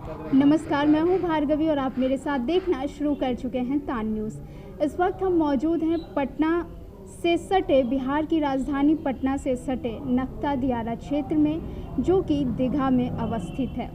नमस्कार, मैं हूं भार्गवी और आप मेरे साथ देखना शुरू कर चुके हैं तान न्यूज़। इस वक्त हम मौजूद हैं पटना से सटे बिहार की राजधानी पटना से सटे नक्ता दियारा क्षेत्र में, जो कि दीघा में अवस्थित है।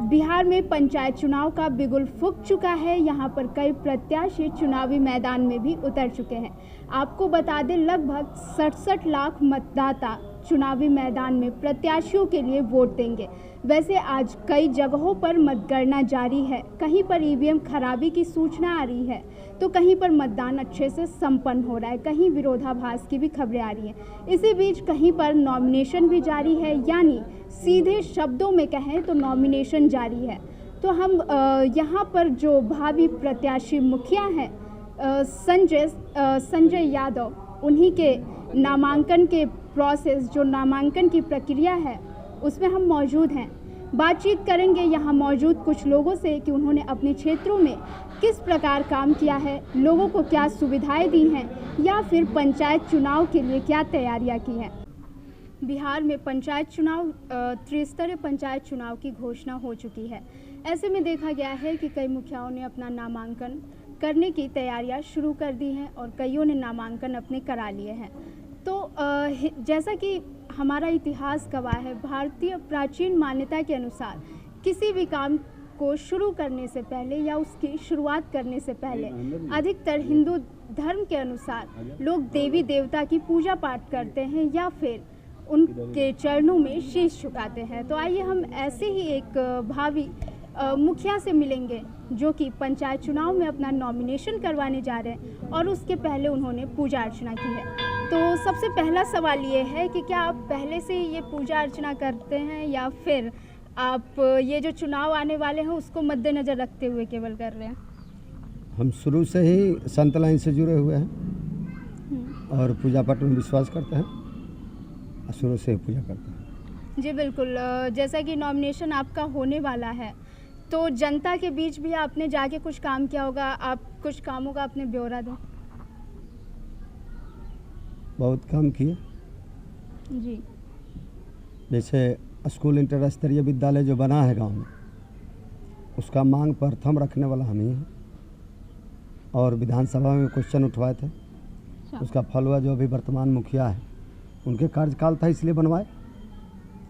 बिहार में पंचायत चुनाव का बिगुल फूंक चुका है। यहां पर कई प्रत्याशी चुनावी मैदान में भी उतर चुके हैं। आपको बता दें, लगभग 67 लाख मतदाता चुनावी मैदान में प्रत्याशियों के लिए वोट देंगे। वैसे आज कई जगहों पर मतगणना जारी है। कहीं पर ईवीएम खराबी की सूचना आ रही है तो कहीं पर मतदान अच्छे से संपन्न हो रहा है, कहीं विरोधाभास की भी खबरें आ रही हैं। इसी बीच कहीं पर नॉमिनेशन भी जारी है, यानी सीधे शब्दों में कहें तो नॉमिनेशन जारी है। तो हम यहाँ पर जो भावी प्रत्याशी मुखिया हैं संजय यादव, उन्हीं के नामांकन के प्रोसेस, जो नामांकन की प्रक्रिया है उसमें हम मौजूद हैं। बातचीत करेंगे यहाँ मौजूद कुछ लोगों से कि उन्होंने अपने क्षेत्रों में किस प्रकार काम किया है, लोगों को क्या सुविधाएं दी हैं या फिर पंचायत चुनाव के लिए क्या तैयारियां की हैं। बिहार में पंचायत चुनाव, त्रिस्तरीय पंचायत चुनाव की घोषणा हो चुकी है। ऐसे में देखा गया है कि कई मुखियाओं ने अपना नामांकन करने की तैयारियां शुरू कर दी हैं और कईयों ने नामांकन अपने करा लिए हैं। तो जैसा कि हमारा इतिहास गवाह है, भारतीय प्राचीन मान्यता के अनुसार किसी भी काम को शुरू करने से पहले या उसकी शुरुआत करने से पहले अधिकतर हिंदू धर्म के अनुसार लोग देवी देवता की पूजा पाठ करते हैं या फिर उनके चरणों में शीश झुकाते हैं। तो आइए हम ऐसे ही एक भावी मुखिया से मिलेंगे जो कि पंचायत चुनाव में अपना नॉमिनेशन करवाने जा रहे हैं और उसके पहले उन्होंने पूजा अर्चना की है। तो सबसे पहला सवाल ये है कि क्या आप पहले से ही ये पूजा अर्चना करते हैं या फिर आप ये जो चुनाव आने वाले हैं उसको मद्देनज़र रखते हुए केवल कर रहे हैं? हम शुरू से ही संत लाइन से जुड़े हुए हैं और पूजा पाठ में विश्वास करते हैं और शुरू से ही पूजा करते हैं। जी बिल्कुल। जैसा कि नॉमिनेशन आपका होने वाला है तो जनता के बीच भी आपने जाके कुछ काम किया होगा, आप कुछ कामों का अपने ब्यौरा दें। बहुत काम किए जी। जैसे स्कूल इंटर स्तरीय विद्यालय जो बना है गांव में, उसका मांग प्रथम रखने वाला हम ही हैं और विधानसभा में क्वेश्चन उठवाए थे। उसका फल हुआ। जो अभी वर्तमान मुखिया है उनके कार्यकाल था इसलिए बनवाए।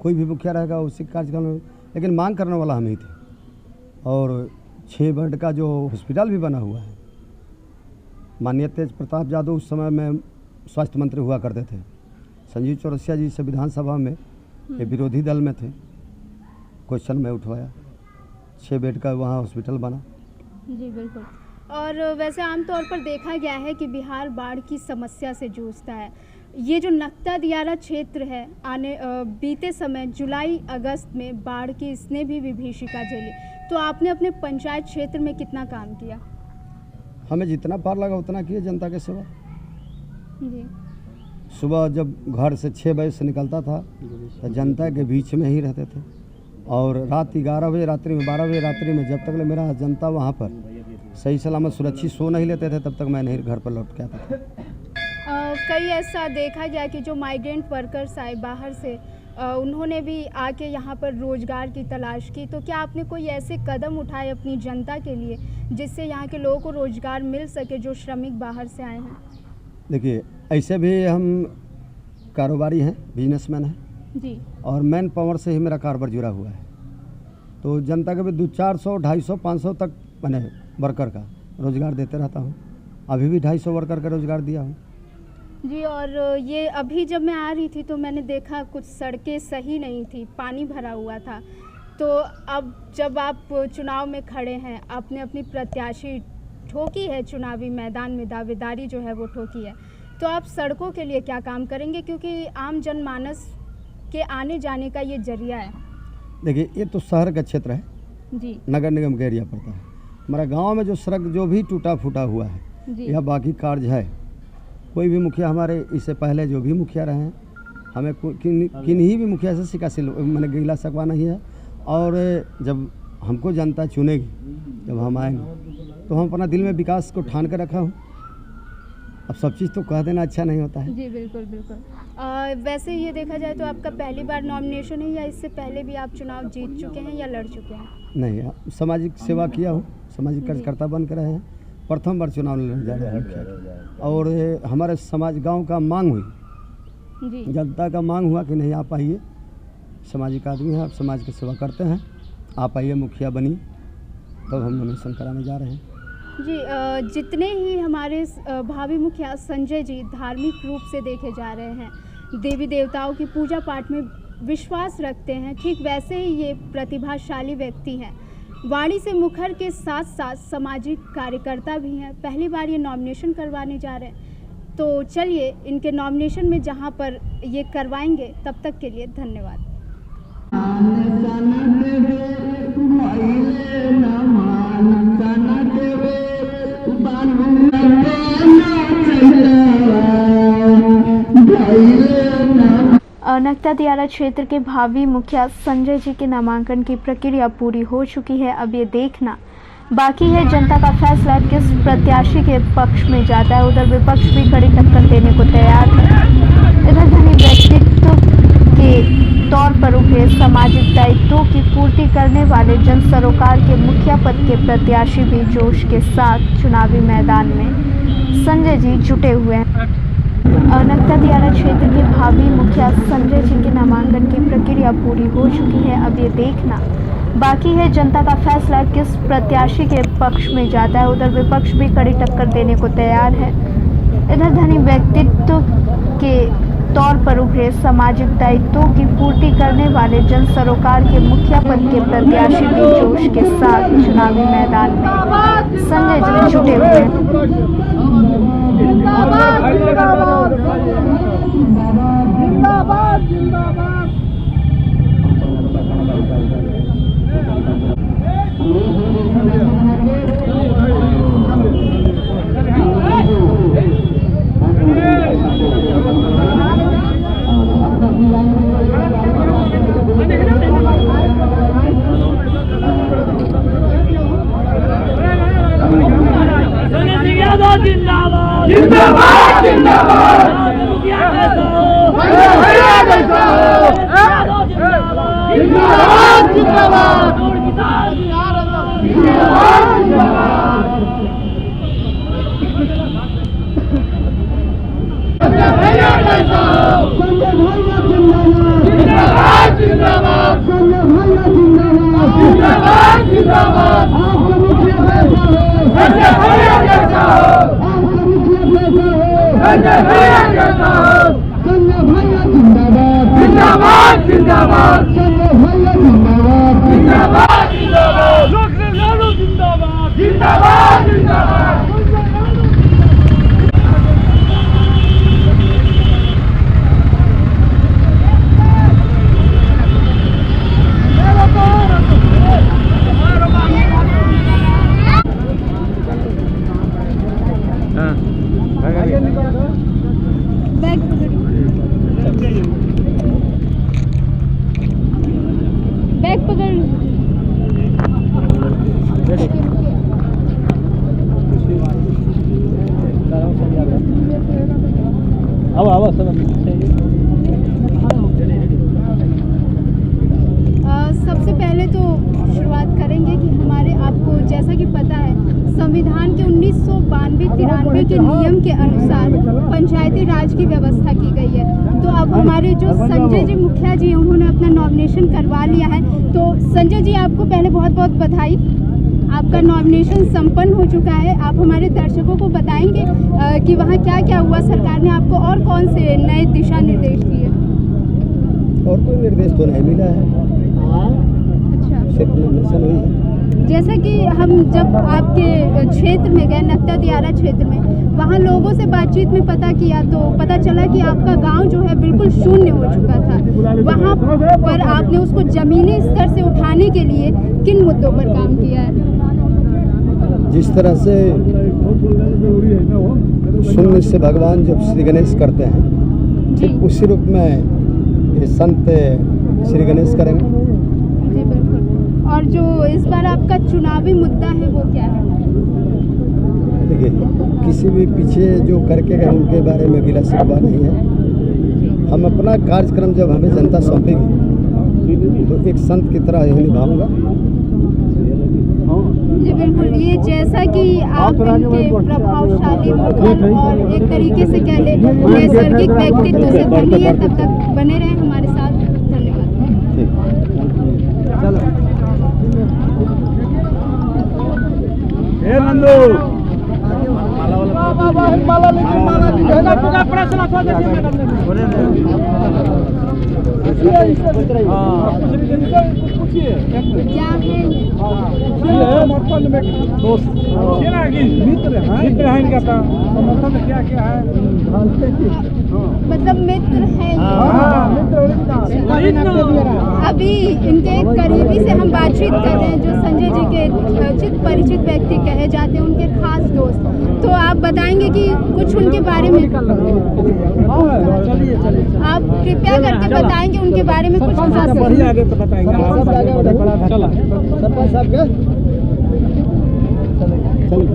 कोई भी मुखिया रहेगा उसी कार्यकाल में, लेकिन मांग करने वाला हम ही थे। और 6 बेड का जो हॉस्पिटल भी बना हुआ है, माननीय तेज प्रताप यादव उस समय में स्वास्थ्य मंत्री हुआ करते थे। संजीव चौरसिया जी से विधानसभा में ये विरोधी दल में थे, क्वेश्चन में उठवाया, 6 बेड का वहाँ हॉस्पिटल बना। जी बिल्कुल। और वैसे आमतौर पर देखा गया है कि बिहार बाढ़ की समस्या से जूझता है। ये जो नक्ता दियारा क्षेत्र है, बीते समय जुलाई अगस्त में बाढ़ की इसने भी विभीषिका झेली। तो आपने अपने पंचायत क्षेत्र में कितना काम किया? हमें जितना पार लगा उतना किए जनता के सेवा। जी। सुबह जब घर से 6 बजे से निकलता था तो जनता के बीच में ही रहते थे और रात 11 बजे रात्रि में, 12 बजे रात्रि में, जब तक मेरा जनता वहाँ पर सही सलामत सुरक्षित सो नहीं लेते थे तब तक मैं नहीं घर पर लौट के आता था। कई ऐसा देखा गया कि जो माइग्रेंट वर्कर्स आए बाहर से, उन्होंने भी आके यहाँ पर रोज़गार की तलाश की। तो क्या आपने कोई ऐसे कदम उठाए अपनी जनता के लिए जिससे यहाँ के लोगों को रोज़गार मिल सके जो श्रमिक बाहर से आए हैं? देखिए, ऐसे भी हम कारोबारी हैं, बिजनेसमैन हैं जी, और मैन पावर से ही मेरा कारोबार जुड़ा हुआ है। तो जनता के भी 200-400, 250, 500 तक मैंने वर्कर का रोज़गार देते रहता हूँ। अभी भी 250 वर्कर का रोज़गार दिया हूँ। जी। और ये अभी जब मैं आ रही थी तो मैंने देखा कुछ सड़कें सही नहीं थी, पानी भरा हुआ था। तो अब जब आप चुनाव में खड़े हैं, आपने अपनी प्रत्याशी ठोकी है चुनावी मैदान में, दावेदारी जो है वो ठोकी है, तो आप सड़कों के लिए क्या काम करेंगे, क्योंकि आम जनमानस के आने जाने का ये जरिया है? देखिए, ये तो शहर का क्षेत्र है जी, नगर निगम का एरिया पड़ता है। हमारा गांव में जो सड़क जो भी टूटा फूटा हुआ है या बाकी कार्य है, कोई भी मुखिया हमारे इससे पहले जो भी मुखिया रहे हैं, हमें किन्हीं भी मुखिया से शिकायत मैंने गिला सकवा नहीं है। और जब हमको जनता चुनेगी, जब हम आएंगे तो हम अपना दिल में विकास को ठान कर रखा हूँ अब सब चीज़ तो कह देना अच्छा नहीं होता है। जी बिल्कुल बिल्कुल। वैसे ये देखा जाए तो आपका पहली बार नॉमिनेशन है या इससे पहले भी आप चुनाव जीत चुके हैं या लड़ चुके हैं? नहीं, सामाजिक सेवा किया हूँ, सामाजिक जी। कार्यकर्ता बन कर रहे हैं। प्रथम बार चुनाव लड़ने जा रहे हैं और हमारे समाज गांव का मांग हुई, जी जनता का मांग हुआ कि नहीं आप आइए, सामाजिक आदमी हैं, आप समाज की सेवा करते हैं, आप आइए, मुखिया बनी, तब हम नॉमिनेशन कराने जा रहे हैं। जी जितने ही हमारे भावी मुखिया संजय जी धार्मिक रूप से देखे जा रहे हैं, देवी देवताओं की पूजा पाठ में विश्वास रखते हैं, ठीक वैसे ही ये प्रतिभाशाली व्यक्ति हैं। वाणी से मुखर के साथ साथ सामाजिक कार्यकर्ता भी हैं। पहली बार ये नॉमिनेशन करवाने जा रहे हैं, तो चलिए इनके नॉमिनेशन में जहां पर ये करवाएंगे, तब तक के लिए धन्यवाद। नक्ता दियारा क्षेत्र के भावी मुखिया संजय जी के नामांकन की प्रक्रिया पूरी हो चुकी है। अब ये देखना बाकी है जनता का फैसला किस प्रत्याशी के पक्ष में जाता है। उधर विपक्ष भी कड़ी टक्कर देने को तैयार है। इधर धनी व्यक्तित्व के तौर पर उभरे सामाजिक दायित्वों की पूर्ति करने वाले जन सरोकार के मुखिया पद के प्रत्याशी भी जोश के साथ चुनावी मैदान में संजय जी जुटे हुए हैं। नक्ता दियारा क्षेत्र के भावी मुखिया संजय जी के नामांकन की प्रक्रिया पूरी हो चुकी है। अब ये देखना बाकी है जनता का फैसला किस प्रत्याशी के पक्ष में जाता है। उधर विपक्ष भी कड़ी टक्कर देने को तैयार है। इधर धनी व्यक्तित्व के तौर पर उभरे सामाजिक दायित्वों की पूर्ति करने वाले जन सरोकार के मुखिया पद के प्रत्याशी भी जोश के साथ चुनावी मैदान में संजय जी जुटे हुए हैं। जिंदाबाद जिंदाबाद जिंदाबाद बैग पकड़ सबसे पहले तो शुरुआत करेंगे कि हमारे आपको जैसा कि पता है संविधान के 1992-93 के नियम के अनुसार पंचायती राज की व्यवस्था की गई है। तो अब हमारे जो संजय जी मुखिया जी उन्होंने अपना नॉमिनेशन करवा लिया है। तो संजय जी आपको पहले बहुत बहुत बधाई, आपका नॉमिनेशन संपन्न हो चुका है। आप हमारे दर्शकों को बताएंगे कि वहाँ क्या क्या हुआ, सरकार ने आपको और कौन से नए दिशा निर्देश दिए? और कोई निर्देश तो नहीं मिला है। अच्छा, सिर्फ नॉमिनेशन हुई है। जैसा कि हम जब आपके क्षेत्र में गए, नक्ता दियारा क्षेत्र में, वहाँ लोगों से बातचीत में पता किया तो पता चला कि आपका गांव जो है बिल्कुल शून्य हो चुका था। वहाँ पर आपने उसको जमीनी स्तर से उठाने के लिए किन मुद्दों पर काम किया है? जिस तरह से शून्य से भगवान जब श्री गणेश करते हैं, ठीक उसी रूप में ये संत श्री गणेश करेंगे। जी बिल्कुल। और जो इस बार आपका चुनावी मुद्दा है वो क्या है? देखिए, किसी भी पीछे जो करके गए उनके बारे में गिला शिकवा नहीं है। हम अपना कार्यक्रम जब हमें जनता सौंपेगी तो एक संत की तरह ही निभाऊंगा। जी बिल्कुल, ये जैसा कि आप इनके प्रभावशाली मुखर और एक तरीके से कह ले नैसर्गिक व्यक्तित्व से धनी है, तब तक बने रहें हमारे साथ। धन्यवाद। क्या है दोस्त मित्र हैं इनका समर्थन में क्या क्या है? मतलब मित्र है अभी इनके करीबी से हम बातचीत कर रहे हैं, जो संजय जी के उचित परिचित व्यक्ति कहे जाते हैं, उनके खास दोस्त। तो आप बताएंगे कि कुछ उनके बारे में, आप कृपया करके बताएंगे उनके बारे में कुछ खास। आगे तो बताएंगे। सरपंच साहब के चलिए